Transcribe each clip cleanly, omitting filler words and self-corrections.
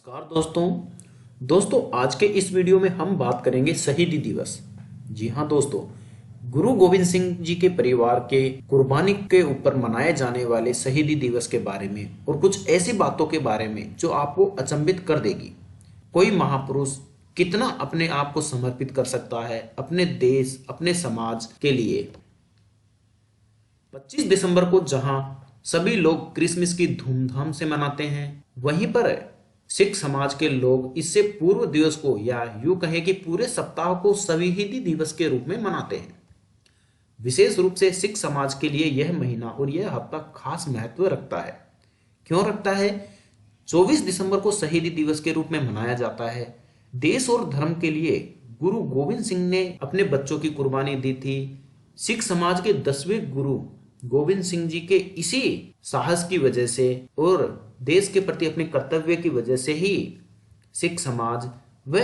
नमस्कार दोस्तों आज के इस वीडियो में हम बात करेंगे शहीदी दिवस। जी हाँ दोस्तों, गुरु गोविंद सिंह जी के परिवार के कुर्बानी के ऊपर मनाए जाने वाले शहीदी दिवस के बारे में और कुछ ऐसी बातों के बारे में जो आपको अचंभित कर देगी। कोई महापुरुष कितना अपने आप को समर्पित कर सकता है अपने देश, अपने समाज के लिए। 25 दिसंबर को जहां सभी लोग क्रिसमस की धूमधाम से मनाते हैं, वहीं पर सिख समाज के लोग इससे पूर्व दिवस को या यूं कहें कि पूरे सप्ताह को शहीदी दिवस के रूप में मनाते हैं। विशेष रूप से सिख समाज के लिए यह महीना और यह हफ्ता खास महत्व रखता है। क्यों रखता है? 24 दिसंबर को शहीदी दिवस के रूप में मनाया जाता है। देश और धर्म के लिए गुरु गोविंद सिंह ने अपने बच्चों की कुर्बानी दी थी। सिख समाज के 10वें गुरु गोविंद सिंह जी के इसी साहस की वजह से और देश के प्रति अपने कर्तव्य की वजह से ही सिख समाज व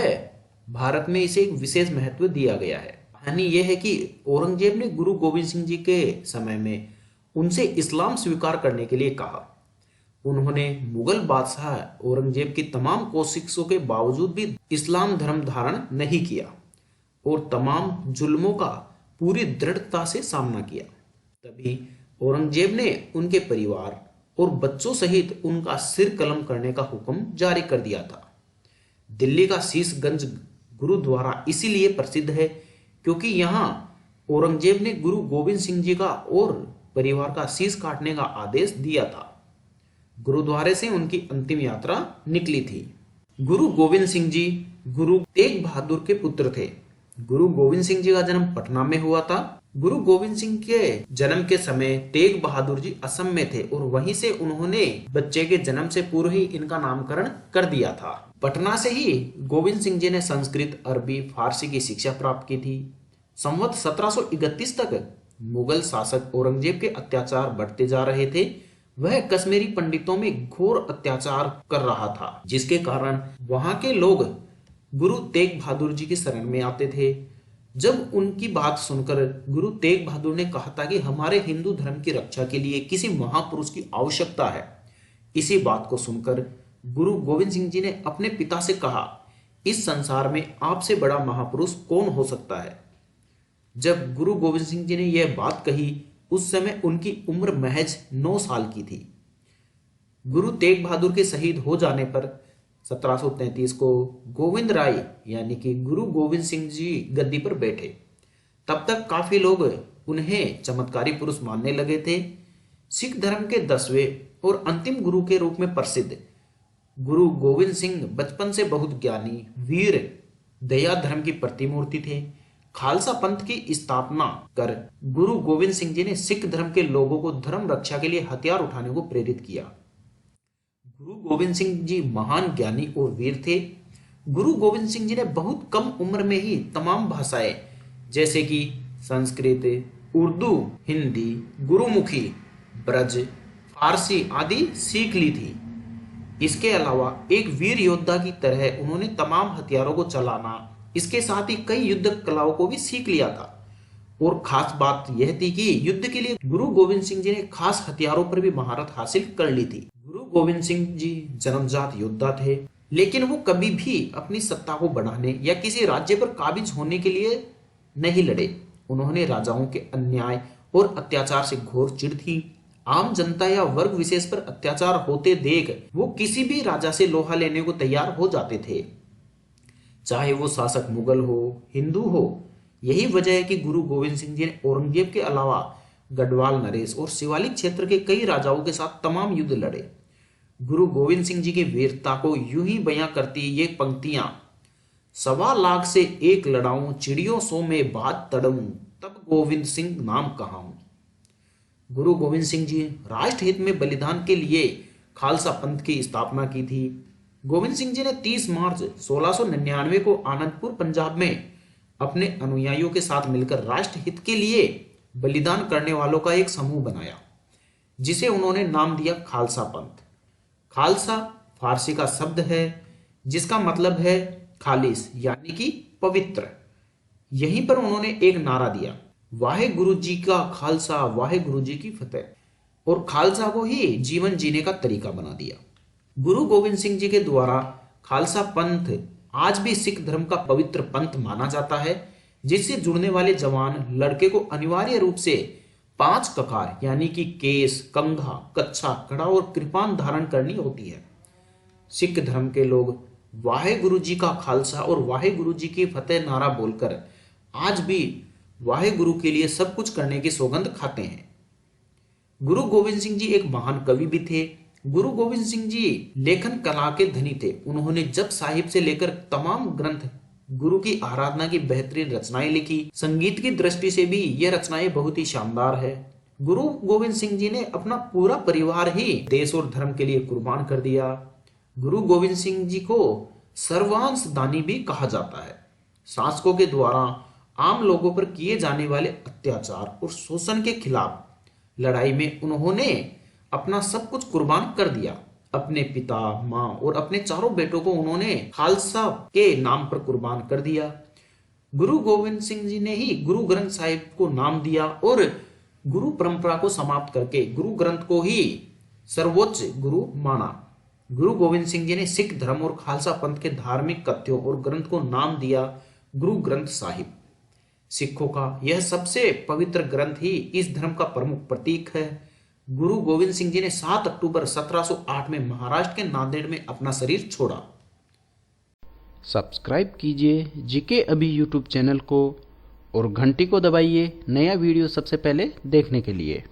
भारत में इसे एक विशेष महत्व दिया गया है। कहानी यह है कि औरंगजेब ने गुरु गोविंद सिंह जी के समय में उनसे इस्लाम स्वीकार करने के लिए कहा। उन्होंने मुगल बादशाह औरंगजेब की तमाम कोशिशों के बावजूद भी इस्लाम धर्म धारण नहीं किया और तमाम जुल्मों का पूरी दृढ़ता से सामना किया। तभी औरंगजेब ने उनके परिवार और बच्चों सहित उनका सिर कलम करने का हुक्म जारी कर दिया था। दिल्ली का शीशगंज गुरुद्वारा इसीलिए प्रसिद्ध है क्योंकि यहाँ औरंगजेब ने गुरु गोविंद सिंह जी का और परिवार का शीश काटने का आदेश दिया था। गुरुद्वारे से उनकी अंतिम यात्रा निकली थी। गुरु गोविंद सिंह जी गुरु तेग बहादुर के पुत्र थे। गुरु गोविंद सिंह जी का जन्म पटना में हुआ था। गुरु गोविंद सिंह के जन्म के समय तेग बहादुर जी असम में थे और वहीं से उन्होंने बच्चे के जन्म से पूर्व ही इनका नामकरण कर दिया था। पटना से ही गोविंद सिंह जी ने संस्कृत, अरबी, फारसी की शिक्षा प्राप्त की थी। संवत 1731 तक मुगल शासक औरंगजेब के अत्याचार बढ़ते जा रहे थे। वह कश्मीरी पंडितों में घोर अत्याचार कर रहा था, जिसके कारण वहां के लोग गुरु तेग बहादुर जी की शरण में आते थे। जब उनकी बात सुनकर गुरु तेग बहादुर ने कहा था कि हमारे हिंदू धर्म की रक्षा के लिए किसी महापुरुष की आवश्यकता है। इसी बात को सुनकर गुरु गोविंद सिंह जी ने अपने पिता से कहा, इस संसार में आपसे बड़ा महापुरुष कौन हो सकता है। जब गुरु गोविंद सिंह जी ने यह बात कही, उस समय उनकी उम्र महज 9 साल की थी। गुरु तेग बहादुर के शहीद हो जाने पर 1733 को गोविंद राय यानी कि गुरु गोविंद सिंह जी गद्दी पर बैठे। तब तक काफी लोग उन्हें चमत्कारी पुरुष मानने लगे थे। सिख धर्म के 10वें और अंतिम गुरु के रूप में प्रसिद्ध गुरु गोविंद सिंह बचपन से बहुत ज्ञानी, वीर, दया धर्म की प्रतिमूर्ति थे। खालसा पंथ की स्थापना कर गुरु गोविंद सिंह जी ने सिख धर्म के लोगों को धर्म रक्षा के लिए हथियार उठाने को प्रेरित किया। गुरु गोविंद सिंह जी महान ज्ञानी और वीर थे। गुरु गोविंद सिंह जी ने बहुत कम उम्र में ही तमाम भाषाएं जैसे कि संस्कृत, उर्दू, हिंदी, गुरुमुखी, ब्रज, फारसी आदि सीख ली थी। इसके अलावा एक वीर योद्धा की तरह उन्होंने तमाम हथियारों को चलाना, इसके साथ ही कई युद्ध कलाओं को भी सीख लिया था। और खास बात यह थी कि युद्ध के लिए गुरु गोविंद सिंह जी ने खास हथियारों पर भी महारत हासिल कर ली थी। गुरु गोविंद सिंह जी जन्मजात योद्धा थे, लेकिन वो कभी भी अपनी सत्ता को बढ़ाने या किसी राज्य पर काबिज होने के लिए नहीं लड़े। उन्होंने राजाओं के अन्याय और अत्याचार से घोर चिढ़ थी। आम जनता या वर्ग विशेष पर अत्याचार होते देख वो किसी भी राजा से लोहा लेने को तैयार हो जाते थे, चाहे वो शासक मुगल हो, हिंदू हो। यही वजह है कि गुरु गोविंद सिंह जी ने औरंगजेब के अलावा गढ़वाल, नरेश और शिवालिक क्षेत्र के कई राजाओं के साथ तमाम युद्ध लड़े। गुरु गोविंद सिंह जी की वीरता को यूं ही बयां करती ये पंक्तियां, 1.25 लाख से एक लड़ाऊं, चिड़ियों सो में बात तड़ऊं, तब गोविंद सिंह नाम कहाऊं। गुरु गोविंद सिंह जी राष्ट्र हित में बलिदान के लिए खालसा पंथ की स्थापना की थी। गोविंद सिंह जी ने 30 मार्च 1699 को आनंदपुर पंजाब में अपने अनुयायियों के साथ मिलकर राष्ट्र हित के लिए बलिदान करने वालों का एक समूह बनाया, जिसे उन्होंने नाम दिया खालसा पंथ। खालसा फारसी का शब्द है जिसका मतलब है खालिस यानी कि पवित्र। यहीं पर उन्होंने एक नारा दिया, वाहे गुरु जी का खालसा, वाहे गुरु जी की फतेह। और खालसा को ही जीवन जीने का तरीका बना दिया। गुरु गोविंद सिंह जी के द्वारा खालसा पंथ आज भी सिख धर्म का पवित्र पंथ माना जाता है, जिससे जुड़ने वाले जवान लड़के को अनिवार्य रूप से 5 ककार यानी कि केस, कंघा, कच्छा, कड़ा और कृपान धारण करनी होती है। सिख धर्म के लोग वाहे गुरु जी का खालसा और वाहे गुरु जी की फतेह नारा बोलकर आज भी वाहे गुरु के लिए सब कुछ करने की सौगंध खाते हैं। गुरु गोविंद सिंह जी एक महान कवि भी थे। गुरु गोविंद सिंह जी लेखन कला के धनी थे। उन्होंने जप साहिब से लेकर तमाम ग्रंथ गुरु की आराधना की बेहतरीन रचनाएं लिखी। संगीत की दृष्टि से भी यह रचनाएं बहुत ही शानदार है। गुरु गोविंद सिंह जी ने अपना पूरा परिवार ही देश और धर्म के लिए कुर्बान कर दिया। गुरु गोविंद सिंह जी को सर्वांश दानी भी कहा जाता है। शासकों के द्वारा आम लोगों पर किए जाने वाले अत्याचार और शोषण के खिलाफ लड़ाई में उन्होंने अपना सब कुछ कुर्बान कर दिया। अपने पिता, माँ और अपने चारों बेटों को उन्होंने खालसा के नाम पर कुर्बान कर दिया। गुरु गोविंद सिंह जी ने ही गुरु ग्रंथ साहिब को नाम दिया और गुरु परंपरा को समाप्त करके गुरु ग्रंथ को ही सर्वोच्च गुरु माना। गुरु गोविंद सिंह जी ने सिख धर्म और खालसा पंथ के धार्मिक कथ्यों और ग्रंथ को नाम दिया गुरु ग्रंथ साहिब। सिखों का यह सबसे पवित्र ग्रंथ ही इस धर्म का प्रमुख प्रतीक है। गुरु गोविंद सिंह जी ने 7 अक्टूबर 1708 में महाराष्ट्र के नांदेड़ में अपना शरीर छोड़ा। सब्सक्राइब कीजिए जीके अभी यूट्यूब चैनल को और घंटी को दबाइए नया वीडियो सबसे पहले देखने के लिए।